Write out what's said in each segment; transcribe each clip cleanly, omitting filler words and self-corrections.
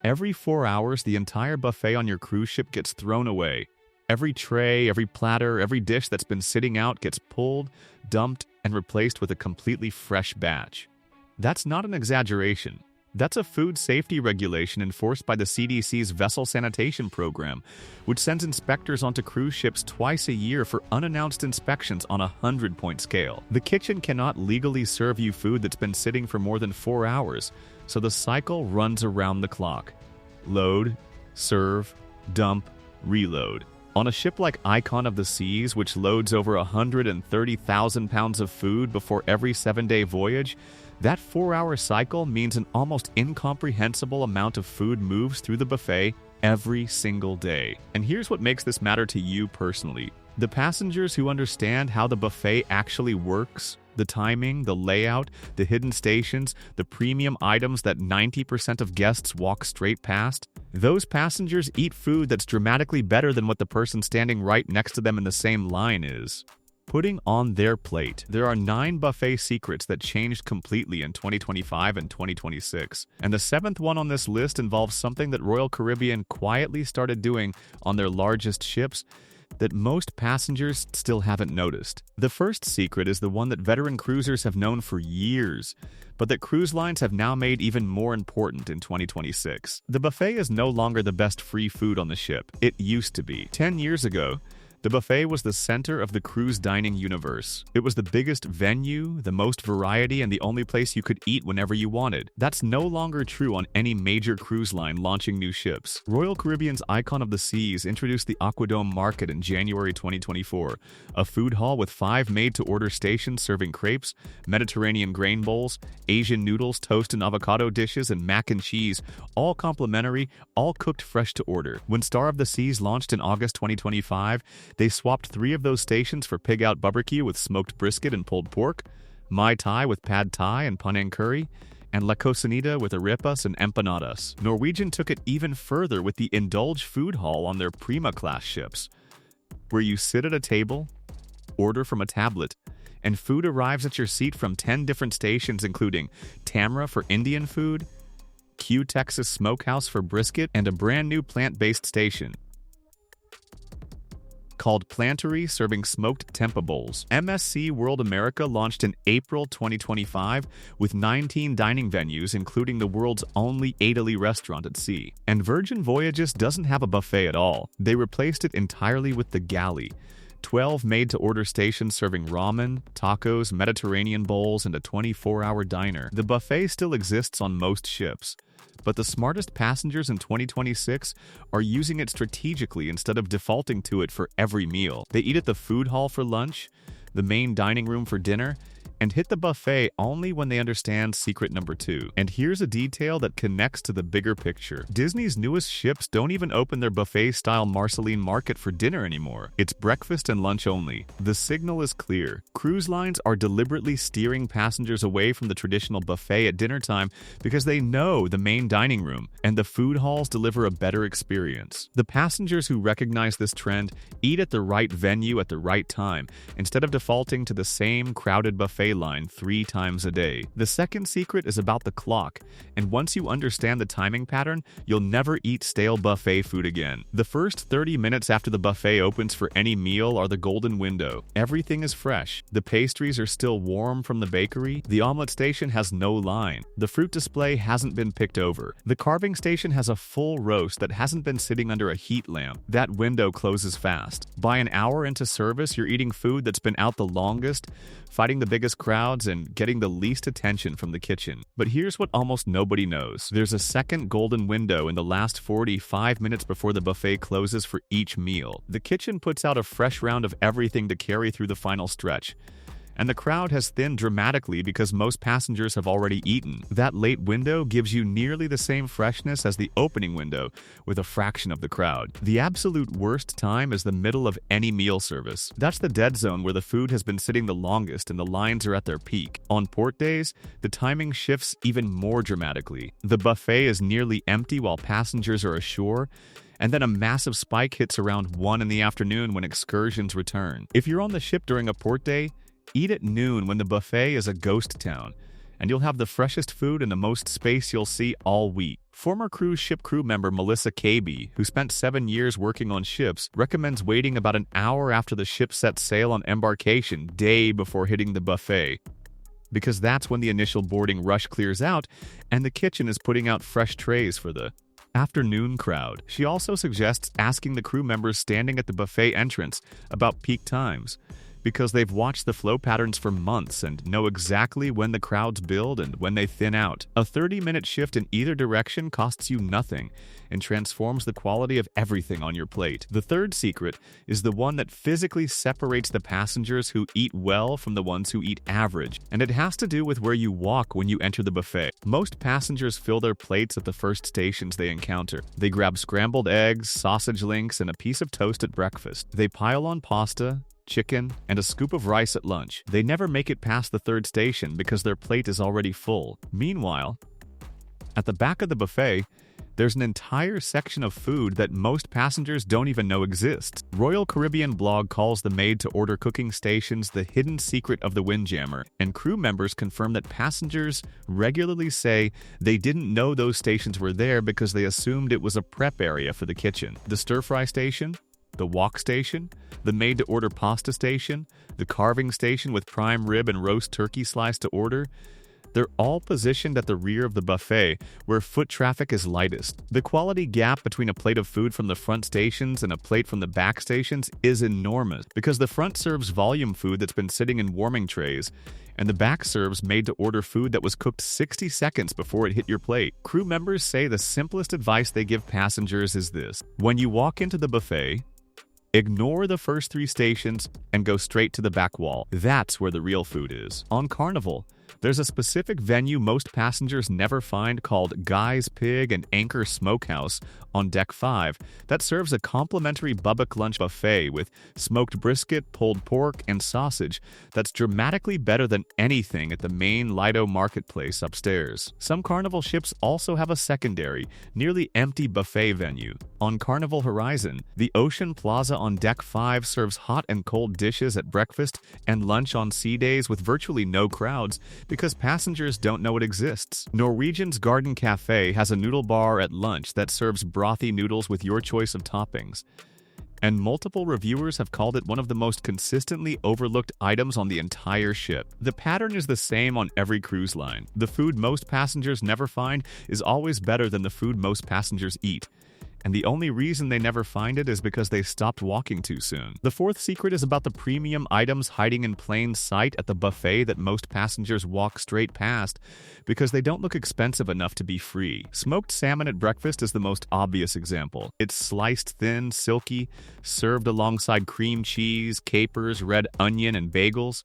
Every 4 hours, the entire buffet on your cruise ship gets thrown away. Every tray, every platter, every dish that's been sitting out gets pulled, dumped, and replaced with a completely fresh batch. That's not an exaggeration. That's a food safety regulation enforced by the CDC's Vessel Sanitation Program, which sends inspectors onto cruise ships twice a year for unannounced inspections on a 100-point scale. The kitchen cannot legally serve you food that's been sitting for more than 4 hours, so the cycle runs around the clock. Load, serve, dump, reload. On a ship like Icon of the Seas, which loads over 130,000 pounds of food before every 7-day voyage, that 4-hour cycle means an almost incomprehensible amount of food moves through the buffet every single day. And here's what makes this matter to you personally. The passengers who understand how the buffet actually works, the timing, the layout, the hidden stations, the premium items that 90% of guests walk straight past, those passengers eat food that's dramatically better than what the person standing right next to them in the same line is putting on their plate. There are 9 buffet secrets that changed completely in 2025 and 2026. And the 7th one on this list involves something that Royal Caribbean quietly started doing on their largest ships that most passengers still haven't noticed. The first secret is the one that veteran cruisers have known for years, but that cruise lines have now made even more important in 2026. The buffet is no longer the best free food on the ship. It used to be. 10 years ago, the buffet was the center of the cruise dining universe. It was the biggest venue, the most variety, and the only place you could eat whenever you wanted. That's no longer true on any major cruise line launching new ships. Royal Caribbean's Icon of the Seas introduced the Aquadome Market in January 2024, a food hall with 5 made-to-order stations serving crepes, Mediterranean grain bowls, Asian noodles, toast and avocado dishes, and mac and cheese, all complimentary, all cooked fresh to order. When Star of the Seas launched in August 2025, they swapped 3 of those stations for pig-out barbecue with smoked brisket and pulled pork, Mai Tai with pad thai and panang curry, and La Cocinita with arepas and empanadas. Norwegian took it even further with the Indulge food hall on their Prima-class ships, where you sit at a table, order from a tablet, and food arrives at your seat from 10 different stations including Tamra for Indian food, Q Texas Smokehouse for brisket, and a brand new plant-based station called Plantery, serving smoked tempeh bowls. MSC World America launched in April 2025 with 19 dining venues, including the world's only Italy restaurant at sea. And Virgin Voyages doesn't have a buffet at all. They replaced it entirely with the galley. 12 made-to-order stations serving ramen, tacos, Mediterranean bowls, and a 24-hour diner. The buffet still exists on most ships, but the smartest passengers in 2026 are using it strategically instead of defaulting to it for every meal. They eat at the food hall for lunch, the main dining room for dinner, and hit the buffet only when they understand secret number 2. And here's a detail that connects to the bigger picture. Disney's newest ships don't even open their buffet-style Marceline Market for dinner anymore. It's breakfast and lunch only. The signal is clear. Cruise lines are deliberately steering passengers away from the traditional buffet at dinner time because they know the main dining room and the food halls deliver a better experience. The passengers who recognize this trend eat at the right venue at the right time instead of defaulting to the same crowded buffet line 3 times a day. The second secret is about the clock, and once you understand the timing pattern, you'll never eat stale buffet food again. The first 30 minutes after the buffet opens for any meal are the golden window. Everything is fresh. The pastries are still warm from the bakery. The omelet station has no line. The fruit display hasn't been picked over. The carving station has a full roast that hasn't been sitting under a heat lamp. That window closes fast. By an hour into service, you're eating food that's been out the longest, fighting the biggest crowds, and getting the least attention from the kitchen. But here's what almost nobody knows. There's a second golden window in the last 45 minutes before the buffet closes for each meal. The kitchen puts out a fresh round of everything to carry through the final stretch, and the crowd has thinned dramatically because most passengers have already eaten. That late window gives you nearly the same freshness as the opening window, with a fraction of the crowd. The absolute worst time is the middle of any meal service. That's the dead zone where the food has been sitting the longest and the lines are at their peak. On port days, the timing shifts even more dramatically. The buffet is nearly empty while passengers are ashore, and then a massive spike hits around 1 in the afternoon when excursions return. If you're on the ship during a port day, eat at noon when the buffet is a ghost town, and you'll have the freshest food and the most space you'll see all week. Former cruise ship crew member Melissa KB, who spent 7 years working on ships, recommends waiting about an hour after the ship sets sail on embarkation day before hitting the buffet, because that's when the initial boarding rush clears out and the kitchen is putting out fresh trays for the afternoon crowd. She also suggests asking the crew members standing at the buffet entrance about peak times, because they've watched the flow patterns for months and know exactly when the crowds build and when they thin out. A 30-minute shift in either direction costs you nothing and transforms the quality of everything on your plate. The third secret is the one that physically separates the passengers who eat well from the ones who eat average, and it has to do with where you walk when you enter the buffet. Most passengers fill their plates at the first stations they encounter. They grab scrambled eggs, sausage links, and a piece of toast at breakfast. They pile on pasta, chicken, and a scoop of rice at lunch. They never make it past the third station because their plate is already full. Meanwhile, at the back of the buffet, there's an entire section of food that most passengers don't even know exists. Royal Caribbean blog calls the made-to-order cooking stations the hidden secret of the Windjammer, and crew members confirm that passengers regularly say they didn't know those stations were there because they assumed it was a prep area for the kitchen. The stir-fry station, the wok station, the made-to-order pasta station, the carving station with prime rib and roast turkey sliced to order, they're all positioned at the rear of the buffet, where foot traffic is lightest. The quality gap between a plate of food from the front stations and a plate from the back stations is enormous, because the front serves volume food that's been sitting in warming trays, and the back serves made-to-order food that was cooked 60 seconds before it hit your plate. Crew members say the simplest advice they give passengers is this: when you walk into the buffet, ignore the first 3 stations and go straight to the back wall. That's where the real food is. On Carnival, there's a specific venue most passengers never find called Guy's Pig and Anchor Smokehouse on Deck 5 that serves a complimentary Bubbock lunch buffet with smoked brisket, pulled pork, and sausage that's dramatically better than anything at the main Lido marketplace upstairs. Some Carnival ships also have a secondary, nearly empty buffet venue. On Carnival Horizon, the Ocean Plaza on Deck 5 serves hot and cold dishes at breakfast and lunch on sea days with virtually no crowds, because passengers don't know it exists. Norwegian's Garden Cafe has a noodle bar at lunch that serves brothy noodles with your choice of toppings, and multiple reviewers have called it one of the most consistently overlooked items on the entire ship. The pattern is the same on every cruise line. The food most passengers never find is always better than the food most passengers eat, and the only reason they never find it is because they stopped walking too soon. The fourth secret is about the premium items hiding in plain sight at the buffet that most passengers walk straight past because they don't look expensive enough to be free. Smoked salmon at breakfast is the most obvious example. It's sliced thin, silky, served alongside cream cheese, capers, red onion, and bagels,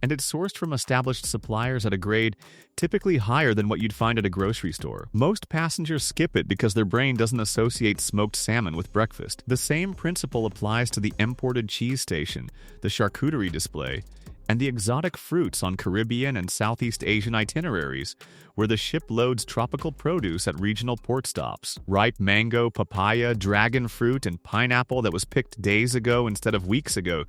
and it's sourced from established suppliers at a grade typically higher than what you'd find at a grocery store. Most passengers skip it because their brain doesn't associate smoked salmon with breakfast. The same principle applies to the imported cheese station, the charcuterie display, and the exotic fruits on Caribbean and Southeast Asian itineraries, where the ship loads tropical produce at regional port stops. Ripe mango, papaya, dragon fruit, and pineapple that was picked days ago instead of weeks ago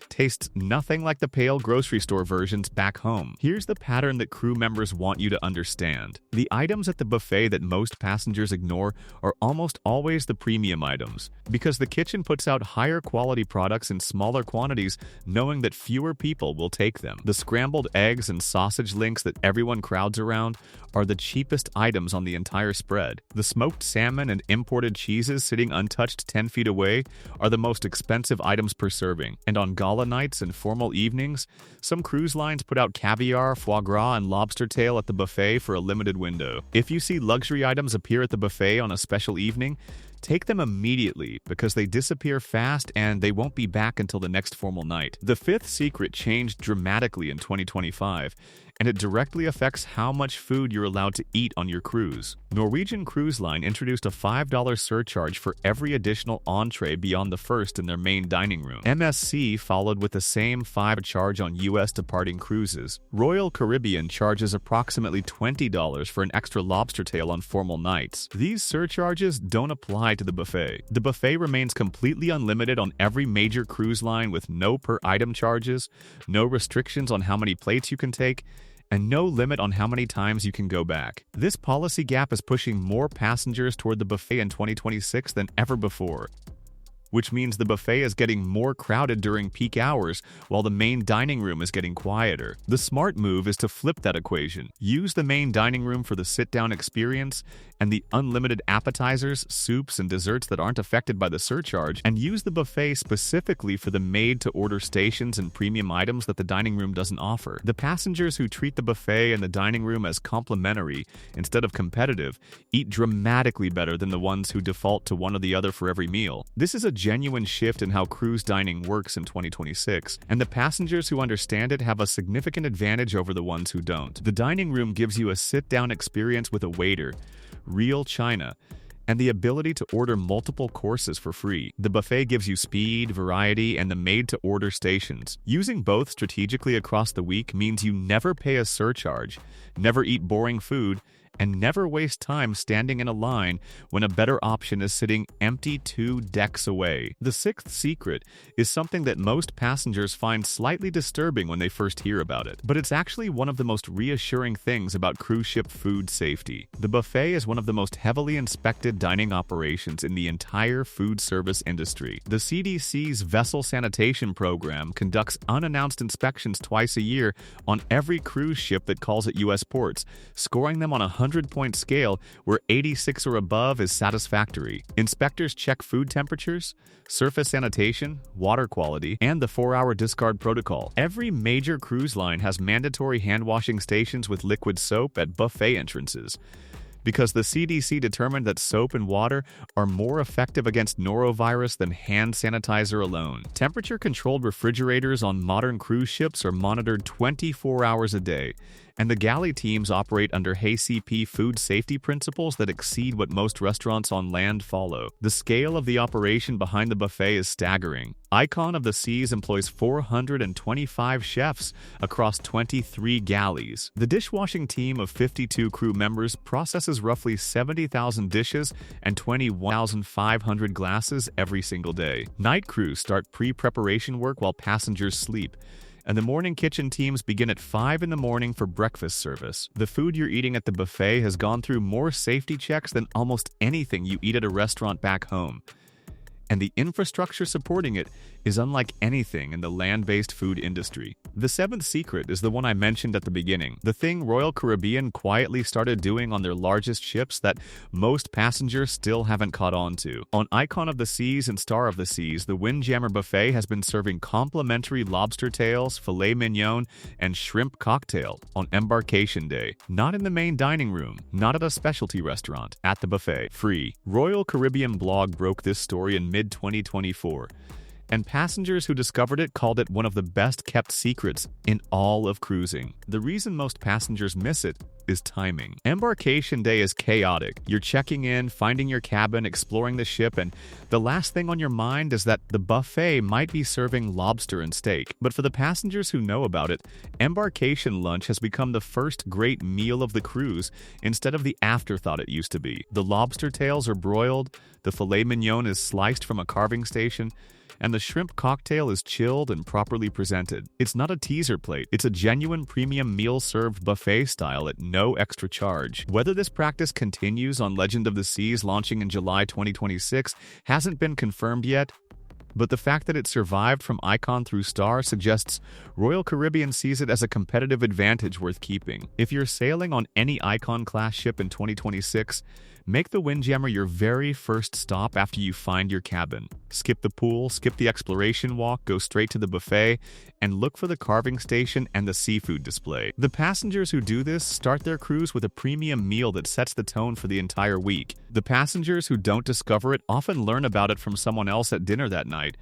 tastes nothing like the pale grocery store versions back home. Here's the pattern that crew members want you to understand. The items at the buffet that most passengers ignore are almost always the premium items, because the kitchen puts out higher quality products in smaller quantities, knowing that fewer people will take them. The scrambled eggs and sausage links that everyone crowds around are the cheapest items on the entire spread. The smoked salmon and imported cheeses sitting untouched 10 feet away are the most expensive items per serving, and on gala nights and formal evenings, some cruise lines put out caviar, foie gras, and lobster tail at the buffet for a limited window. If you see luxury items appear at the buffet on a special evening, take them immediately because they disappear fast and they won't be back until the next formal night. The fifth secret changed dramatically in 2025, and it directly affects how much food you're allowed to eat on your cruise. Norwegian Cruise Line introduced a $5 surcharge for every additional entree beyond the first in their main dining room. MSC followed with the same $5 charge on U.S. departing cruises. Royal Caribbean charges approximately $20 for an extra lobster tail on formal nights. These surcharges don't apply to the buffet. The buffet remains completely unlimited on every major cruise line with no per-item charges, no restrictions on how many plates you can take, and no limit on how many times you can go back. This policy gap is pushing more passengers toward the buffet in 2026 than ever before, which means the buffet is getting more crowded during peak hours while the main dining room is getting quieter. The smart move is to flip that equation. Use the main dining room for the sit-down experience and the unlimited appetizers, soups, and desserts that aren't affected by the surcharge, and use the buffet specifically for the made-to-order stations and premium items that the dining room doesn't offer. The passengers who treat the buffet and the dining room as complimentary instead of competitive eat dramatically better than the ones who default to one or the other for every meal. This is a genuine shift in how cruise dining works in 2026, and the passengers who understand it have a significant advantage over the ones who don't. The dining room gives you a sit-down experience with a waiter, real china, and the ability to order multiple courses for free. The buffet gives you speed, variety, and the made-to-order stations. Using both strategically across the week means you never pay a surcharge, never eat boring food, and never waste time standing in a line when a better option is sitting empty 2 decks away. The sixth secret is something that most passengers find slightly disturbing when they first hear about it, but it's actually one of the most reassuring things about cruise ship food safety. The buffet is one of the most heavily inspected dining operations in the entire food service industry. The CDC's Vessel Sanitation Program conducts unannounced inspections twice a year on every cruise ship that calls at U.S. ports, scoring them on a 100-point scale where 86 or above is satisfactory. Inspectors check food temperatures, surface sanitation, water quality, and the 4-hour discard protocol. Every major cruise line has mandatory hand-washing stations with liquid soap at buffet entrances, because the CDC determined that soap and water are more effective against norovirus than hand sanitizer alone. Temperature-controlled refrigerators on modern cruise ships are monitored 24 hours a day, and the galley teams operate under HACCP food safety principles that exceed what most restaurants on land follow. The scale of the operation behind the buffet is staggering. Icon of the Seas employs 425 chefs across 23 galleys. The dishwashing team of 52 crew members processes roughly 70,000 dishes and 21,500 glasses every single day. Night crews start pre-preparation work while passengers sleep, and the morning kitchen teams begin at 5 in the morning for breakfast service. The food you're eating at the buffet has gone through more safety checks than almost anything you eat at a restaurant back home, and the infrastructure supporting it is unlike anything in the land-based food industry. The seventh secret is the one I mentioned at the beginning, the thing Royal Caribbean quietly started doing on their largest ships that most passengers still haven't caught on to. On Icon of the Seas and Star of the Seas, the Windjammer Buffet has been serving complimentary lobster tails, filet mignon, and shrimp cocktail on Embarkation Day. Not in the main dining room, not at a specialty restaurant, at the buffet. Free. Royal Caribbean blog broke this story in mid-2024. And passengers who discovered it called it one of the best-kept secrets in all of cruising. The reason most passengers miss it is timing. Embarkation Day is chaotic. You're checking in, finding your cabin, exploring the ship, and the last thing on your mind is that the buffet might be serving lobster and steak. But for the passengers who know about it, embarkation lunch has become the first great meal of the cruise instead of the afterthought it used to be. The lobster tails are broiled, the filet mignon is sliced from a carving station, and the shrimp cocktail is chilled and properly presented. It's not a teaser plate, it's a genuine premium meal served buffet style at no extra charge. Whether this practice continues on Legend of the Seas launching in July 2026 hasn't been confirmed yet, but the fact that it survived from Icon through Star suggests Royal Caribbean sees it as a competitive advantage worth keeping. If you're sailing on any Icon-class ship in 2026, make the Windjammer your very first stop after you find your cabin. Skip the pool, skip the exploration walk, go straight to the buffet, and look for the carving station and the seafood display. The passengers who do this start their cruise with a premium meal that sets the tone for the entire week. The passengers who don't discover it often learn about it from someone else at dinner that night,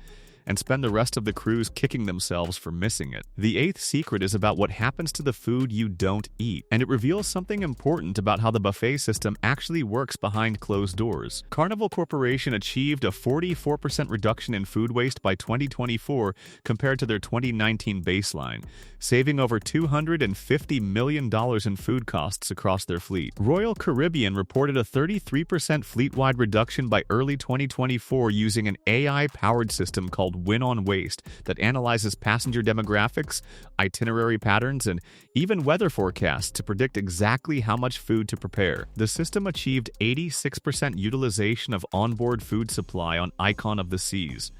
and spend the rest of the cruise kicking themselves for missing it. The eighth secret is about what happens to the food you don't eat, and it reveals something important about how the buffet system actually works behind closed doors. Carnival Corporation achieved a 44% reduction in food waste by 2024 compared to their 2019 baseline, saving over $250 million in food costs across their fleet. Royal Caribbean reported a 33% fleet-wide reduction by early 2024 using an AI-powered system called called Win on Waste that analyzes passenger demographics, itinerary patterns, and even weather forecasts to predict exactly how much food to prepare. The system achieved 86% utilization of onboard food supply on Icon of the Seas,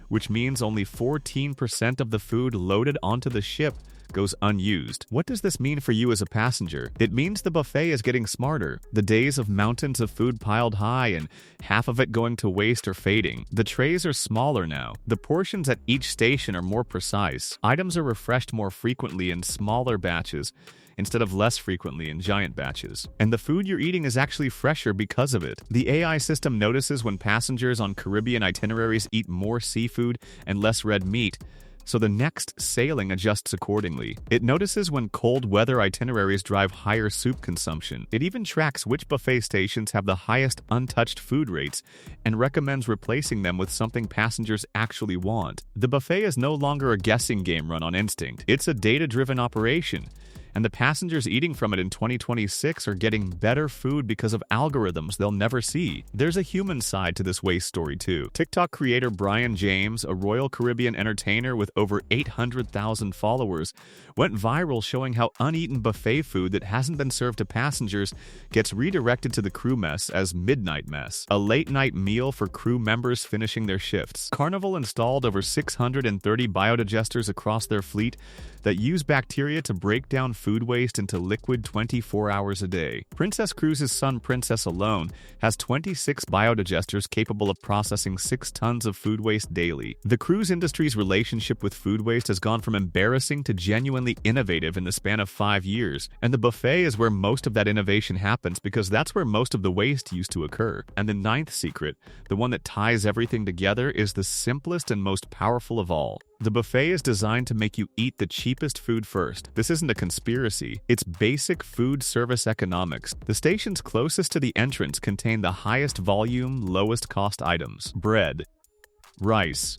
which means only 14% of the food loaded onto the ship goes unused. What does this mean for you as a passenger? It means the buffet is getting smarter. The days of mountains of food piled high and half of it going to waste are fading. The trays are smaller now. The portions at each station are more precise. Items are refreshed more frequently in smaller batches instead of less frequently in giant batches. And the food you're eating is actually fresher because of it. The AI system notices when passengers on Caribbean itineraries eat more seafood and less red meat, so the next sailing adjusts accordingly. It notices when cold weather itineraries drive higher soup consumption. It even tracks which buffet stations have the highest untouched food rates and recommends replacing them with something passengers actually want. The buffet is no longer a guessing game run on instinct. It's a data-driven operation. And the passengers eating from it in 2026 are getting better food because of algorithms they'll never see. There's a human side to this waste story too. TikTok creator Brian James, a Royal Caribbean entertainer with over 800,000 followers, went viral showing how uneaten buffet food that hasn't been served to passengers gets redirected to the crew mess as midnight mess, a late-night meal for crew members finishing their shifts. Carnival installed over 630 biodigesters across their fleet that use bacteria to break down food waste into liquid 24 hours a day. Princess Cruises' Sun Princess alone has 26 biodigesters capable of processing 6 tons of food waste daily. The cruise industry's relationship with food waste has gone from embarrassing to genuinely innovative in the span of 5 years, and the buffet is where most of that innovation happens because that's where most of the waste used to occur. And the ninth secret, the one that ties everything together, is the simplest and most powerful of all. The buffet is designed to make you eat the cheapest food first. This isn't a conspiracy. It's basic food service economics. The stations closest to the entrance contain the highest volume, lowest cost items: bread, rice,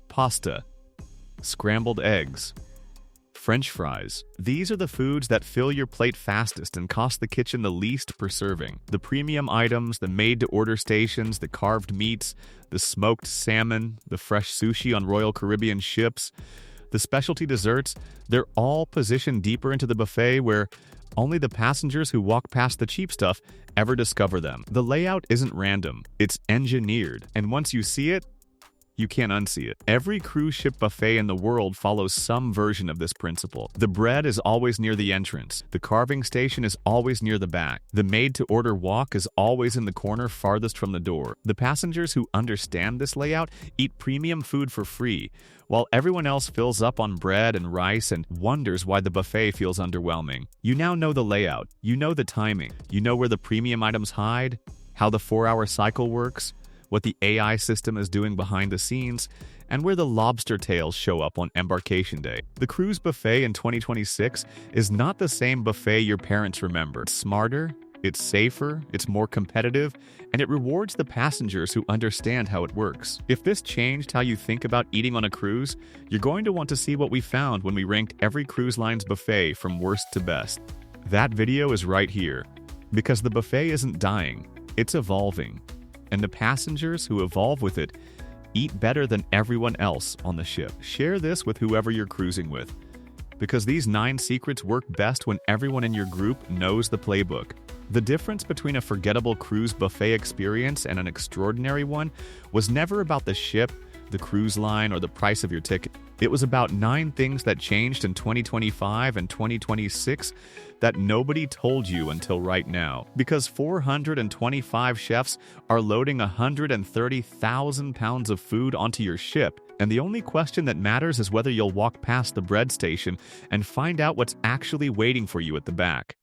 pasta, scrambled eggs, French fries. These are the foods that fill your plate fastest and cost the kitchen the least per serving. The premium items, the made-to-order stations, the carved meats, the smoked salmon, the fresh sushi on Royal Caribbean ships, the specialty desserts, they're all positioned deeper into the buffet where only the passengers who walk past the cheap stuff ever discover them. The layout isn't random, it's engineered, and once you see it, you can't unsee it. Every cruise ship buffet in the world follows some version of this principle. The bread is always near the entrance. The carving station is always near the back. The made-to-order wok is always in the corner farthest from the door. The passengers who understand this layout eat premium food for free, while everyone else fills up on bread and rice and wonders why the buffet feels underwhelming. You now know the layout. You know the timing. You know where the premium items hide, how the 4-hour cycle works, what the AI system is doing behind the scenes, and where the lobster tails show up on embarkation day. The cruise buffet in 2026 is not the same buffet your parents remember. It's smarter, it's safer, it's more competitive, and it rewards the passengers who understand how it works. If this changed how you think about eating on a cruise, you're going to want to see what we found when we ranked every cruise line's buffet from worst to best. That video is right here, because the buffet isn't dying, it's evolving. And the passengers who evolve with it eat better than everyone else on the ship. Share this with whoever you're cruising with, because these 9 secrets work best when everyone in your group knows the playbook. The difference between a forgettable cruise buffet experience and an extraordinary one was never about the ship, the cruise line, or the price of your ticket. It was about 9 things that changed in 2025 and 2026 that nobody told you until right now. Because 425 chefs are loading 130,000 pounds of food onto your ship, and the only question that matters is whether you'll walk past the bread station and find out what's actually waiting for you at the back.